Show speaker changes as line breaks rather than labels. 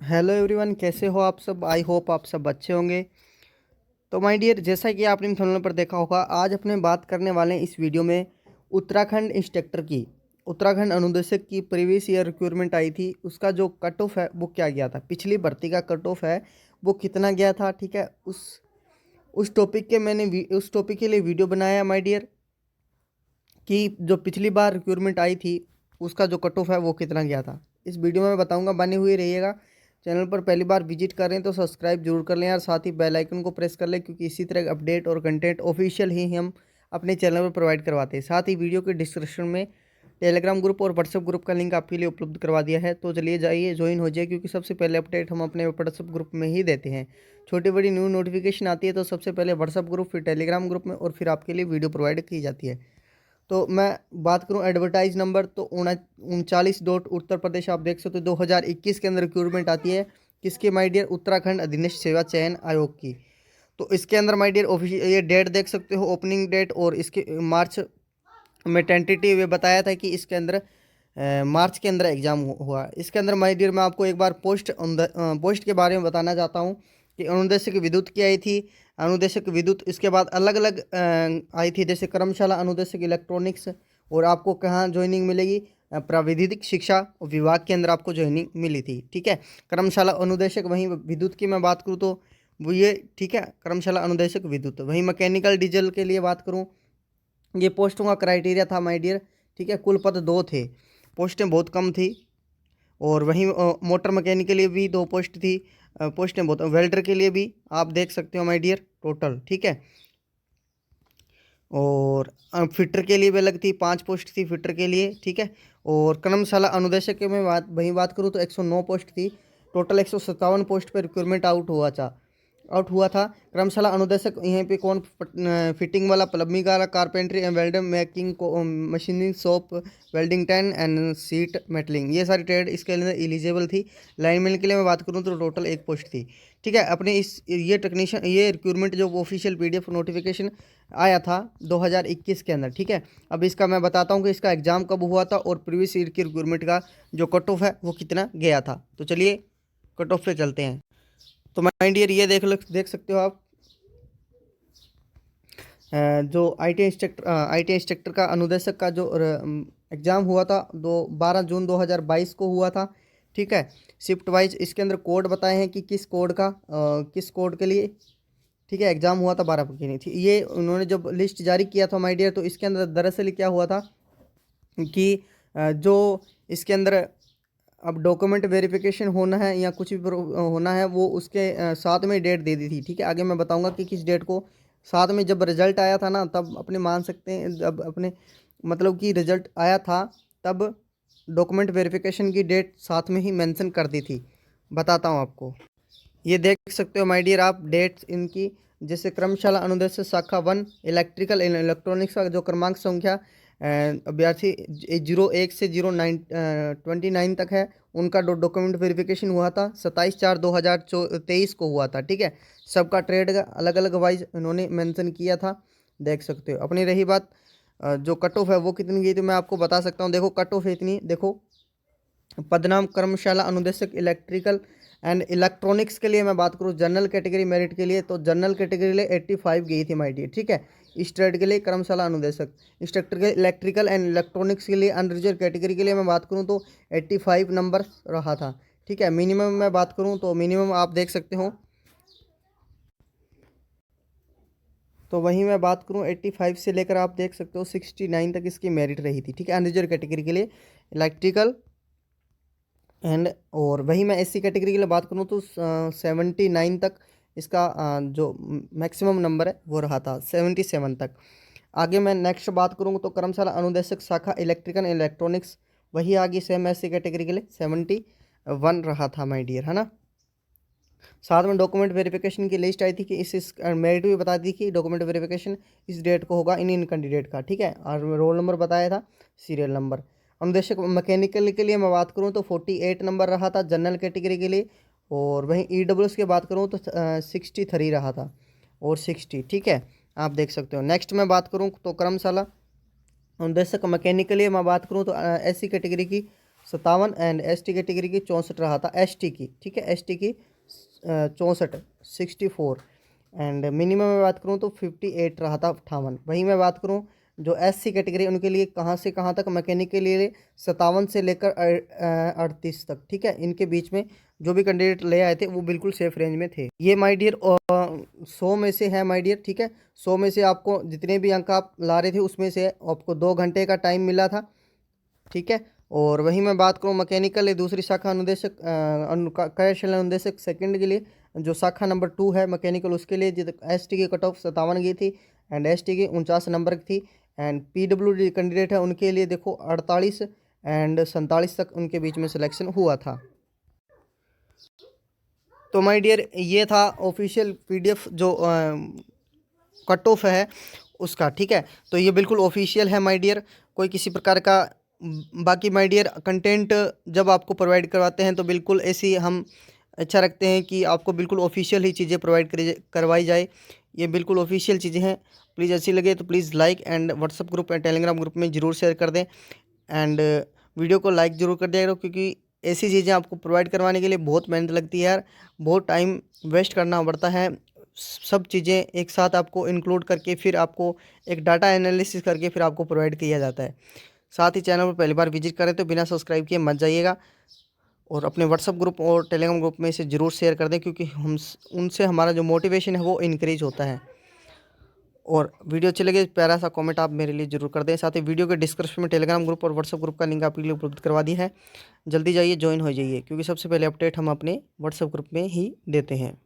Hello everyone, कैसे हो आप सब। आई होप आप सब अच्छे होंगे। तो माय डियर, जैसा कि आपने थंबनेल पर देखा होगा, आज अपने बात करने वाले हैं इस वीडियो में उत्तराखंड इंस्ट्रक्टर की। उत्तराखंड अनुदेशक की प्रीवियस ईयर रिक्रूटमेंट आई थी, उसका जो कट ऑफ है वो क्या गया था, पिछली भर्ती का कट ऑफ है वो कितना गया था। ठीक है, उस टॉपिक के उस टॉपिक के लिए वीडियो बनाया माय डियर, कि जो पिछली बार रिक्रूटमेंट आई थी उसका जो कट ऑफ है वो कितना गया था। इस वीडियो में मैं बताऊंगा, बने हुए रहिएगा। चैनल पर पहली बार विजिट कर रहे हैं तो सब्सक्राइब जरूर कर लें यार, साथ ही बेल आइकन को प्रेस कर लें, क्योंकि इसी तरह अपडेट और कंटेंट ऑफिशियल ही हम अपने चैनल पर प्रोवाइड करवाते हैं। साथ ही वीडियो के डिस्क्रिप्शन में टेलीग्राम ग्रुप और व्हाट्सएप ग्रुप का लिंक आपके लिए उपलब्ध करवा दिया है, तो चलिए जाइए ज्वाइन हो जाए, क्योंकि सबसे पहले अपडेट हम अपने व्हाट्सएप ग्रुप में ही देते हैं। छोटी बड़ी न्यू नोटिफिकेशन आती है तो सबसे पहले व्हाट्सएप ग्रुप, फिर टेलीग्राम ग्रुप में, और फिर आपके लिए वीडियो प्रोवाइड की जाती है। तो मैं बात करूं एडवर्टाइज नंबर, तो 39 उत्तर प्रदेश, आप देख सकते हो 2021 के अंदर रिक्रूटमेंट आती है। किसके माय डियर? उत्तराखंड अधीनस्थ सेवा चयन आयोग की। तो इसके अंदर माय डियर ऑफिशियल ये डेट देख सकते हो, ओपनिंग डेट, और इसके मार्च में टेंटेटिव ये बताया था कि इसके अंदर मार्च के अंदर एग्जाम हुआ। इसके अंदर माय डियर मैं आपको एक बार पोस्ट के बारे में बताना चाहता हूँ कि अनुदेशक विद्युत की आई थी, अनुदेशक विद्युत। इसके बाद अलग अलग आई थी, जैसे कर्मशाला अनुदेशक इलेक्ट्रॉनिक्स। और आपको कहाँ ज्वाइनिंग मिलेगी? प्राविधिक शिक्षा विभाग के अंदर आपको ज्वाइनिंग मिली थी। ठीक है, कर्मशाला अनुदेशक। वहीं विद्युत की मैं बात करूँ तो वो ये, ठीक है, कर्मशाला अनुदेशक विद्युत। वहीं मैकेनिकल डीजल के लिए बात करूँ, ये पोस्टों का क्राइटेरिया था माय डियर। ठीक है, कुल पद 2 थे, पोस्टें बहुत कम थी। और वहीं मोटर मैकेनिक के लिए भी 2 पोस्ट थी, पोस्टें बहुत। वेल्डर के लिए भी आप देख सकते हो माय डियर टोटल। ठीक है, और फिटर के लिए भी अलग थी, 5 पोस्ट थी फिटर के लिए। ठीक है, और कर्मशाला अनुदेशक के में वहीं बात करूँ तो 109 पोस्ट थी। टोटल 157 पोस्ट पर रिक्रूटमेंट आउट हुआ था। कर्मशाला अनुदेशक यहाँ पे कौन? फिटिंग वाला, प्लम्बिंग वाला, carpentry and welder, making machining shop, welding tan and seat metalling, ये सारी ट्रेड इसके अंदर एलिजिबल थी। लाइनमैन के लिए मैं बात करूँ तो टोटल 1 पोस्ट थी। ठीक है, अपने इस ये टेक्नीशियन ये रिक्रूटमेंट जो ऑफिशियल पीडीएफ नोटिफिकेशन आया था 2021 के अंदर। ठीक है, अब इसका मैं बताता हूँ कि इसका एग्ज़ाम कब हुआ था और प्रीवियस ईयर की रिक्रूटमेंट का जो कट ऑफ है वो कितना गया था। तो चलिए कट ऑफ पे चलते हैं। तो माय डियर ये देख सकते हो आप, जो आईटी इंस्ट्रक्टर का अनुदेशक का जो एग्ज़ाम हुआ था 12 जून 2022 को हुआ था। ठीक है, शिफ्ट वाइज इसके अंदर कोड बताए हैं कि किस कोड के लिए। ठीक है, एग्ज़ाम हुआ था 12 की नहीं थी ये, उन्होंने जब लिस्ट जारी किया था माय डियर, तो इसके अंदर दरअसल क्या हुआ था कि जो इसके अंदर अब डॉक्यूमेंट वेरिफिकेशन होना है या कुछ भी होना है, वो उसके साथ में डेट दे दी थी। ठीक है, आगे मैं बताऊंगा कि किस डेट को। साथ में जब रिजल्ट आया था ना, तब अपने मान सकते हैं, जब अपने मतलब कि रिजल्ट आया था तब डॉक्यूमेंट वेरिफिकेशन की डेट साथ में ही मेंशन कर दी थी। बताता हूँ आपको, ये देख सकते हो माय डियर आप डेट्स इनकी। जैसे कर्मशाला अनुदेशक शाखा 1 इलेक्ट्रिकल एंड इलेक्ट्रॉनिक्स का जो क्रमांक संख्या अभ्यर्थी 01 से 29 तक है, उनका डॉक्यूमेंट वेरिफिकेशन हुआ था 27/4/2023 को हुआ था। ठीक है, सबका ट्रेड का अलग अलग वाइज इन्होंने मेंशन किया था, देख सकते हो। अपनी रही बात जो कट ऑफ है वो कितनी गई, तो मैं आपको बता सकता हूँ। देखो कट ऑफ है इतनी, देखो पदनाम कर्मशाला अनुदेशक इलेक्ट्रिकल एंड इलेक्ट्रॉनिक्स के लिए मैं बात करूँ, जनरल कैटेगरी मेरिट के लिए, तो जनरल कैटेगरी के लिए 85 गई थी माय डियर। ठीक है, इस ट्रेड के लिए कर्मशाला अनुदेशक इंस्ट्रक्टर के इलेक्ट्रिकल एंड इलेक्ट्रॉनिक्स के लिए अनरिजर्व कैटेगरी के लिए मैं बात करूँ तो 85 नंबर रहा था। ठीक है, मिनिमम मैं बात करूँ तो मिनिमम आप देख सकते हो, तो वहीं मैं बात करूँ 85 से लेकर आप देख सकते हो 69 तक इसकी मेरिट रही थी। ठीक है, अनरिजर्व कैटेगरी के लिए इलेक्ट्रिकल एंड, और वही मैं एससी कैटेगरी के लिए बात करूँ तो 79 तक इसका जो मैक्सिमम नंबर है वो रहा था, 77 तक। आगे मैं नेक्स्ट बात करूँ तो कर्मशाला अनुदेशक शाखा इलेक्ट्रिकल इलेक्ट्रॉनिक्स, वही आगे सेम एससी कैटेगरी के लिए 71 रहा था माय डियर, है ना। साथ में डॉक्यूमेंट वेरिफिकेशन की लिस्ट आई थी कि इस मेरिट भी बता दी कि डॉक्यूमेंट वेरिफिकेशन इस डेट को होगा इन कैंडिडेट का। ठीक है, और रोल नंबर बताया था, सीरियल नंबर। अनुदेशक मैकेनिकल के लिए मैं बात करूँ तो 48 नंबर रहा था जनरल कैटेगरी के लिए, और वहीं ईडब्ल्यूएस की बात करूँ तो 63 रहा था, और 60। ठीक है, आप देख सकते हो। नेक्स्ट मैं बात करूँ तो कर्मशाला अनुदेशक मैकेनिकल के लिए मैं बात करूँ तो एससी कैटेगरी की 57 एंड ST कैटेगरी की 64 रहा था, ST की, ठीक है, ST की 64 64 एंड मिनिमम में बात करूँ तो 58 रहा था, 58। वहीं मैं बात करूँ जो SC कैटेगरी उनके लिए कहाँ से कहाँ तक, मैकेनिक के लिए 57 से लेकर 38 तक, ठीक है। इनके बीच में जो भी कैंडिडेट ले आए थे वो बिल्कुल सेफ रेंज में थे। ये माय डियर 100 में से है माय डियर, ठीक है। 100 में से आपको जितने भी अंक आप ला रहे थे उसमें से आपको 2 घंटे का टाइम मिला था, ठीक है। और वहीं मैं बात करूँ मैकेनिकल दूसरी शाखा अनुदेशक कार्यशाला अनुदेशक सेकंड के लिए जो शाखा नंबर 2 है मैकेनिकल, उसके लिए ST की कट ऑफ 57 गई थी एंड ST की 49 नंबर की थी एंड PWD कैंडिडेट है उनके लिए देखो 48 एंड 47 तक उनके बीच में सिलेक्शन हुआ था। तो माय डियर ये था ऑफिशियल PDF जो कट ऑफ है उसका, ठीक है। तो ये बिल्कुल ऑफिशियल है माय डियर, कोई किसी प्रकार का बाकी माय डियर कंटेंट जब आपको प्रोवाइड करवाते हैं तो बिल्कुल ऐसी हम अच्छा रखते हैं कि आपको बिल्कुल ऑफिशियल ही चीज़ें प्रोवाइड करवाई जाए। ये बिल्कुल ऑफिशियल चीज़ें हैं। प्लीज़ अच्छी लगे तो please like and WhatsApp group and Telegram group में ज़रूर शेयर कर दें एंड वीडियो को लाइक ज़रूर कर दिया करो, क्योंकि ऐसी चीज़ें आपको प्रोवाइड करवाने के लिए बहुत मेहनत लगती है यार, बहुत टाइम वेस्ट करना पड़ता है। सब चीज़ें एक साथ आपको इंक्लूड करके फिर आपको एक डाटा एनालिसिस करके फिर आपको प्रोवाइड किया जाता है। साथ ही चैनल पर पहली बार विजिट करें तो बिना सब्सक्राइब किए मत जाइएगा और अपने व्हाट्सअप ग्रुप और टेलीग्राम ग्रुप में इसे ज़रूर शेयर कर दें, क्योंकि हम उनसे हमारा जो मोटिवेशन है वो इंक्रीज होता है। और वीडियो अच्छी लगे प्यारा सा कमेंट आप मेरे लिए जरूर कर दें। साथ ही वीडियो के डिस्क्रिप्शन में टेलीग्राम ग्रुप और व्हाट्सअप ग्रुप का लिंक आपके लिए उपलब्ध करवा दिया है, जल्दी जाइए ज्वाइन हो जाइए, क्योंकि सबसे पहले अपडेट हम अपने व्हाट्सअप ग्रुप में ही देते हैं।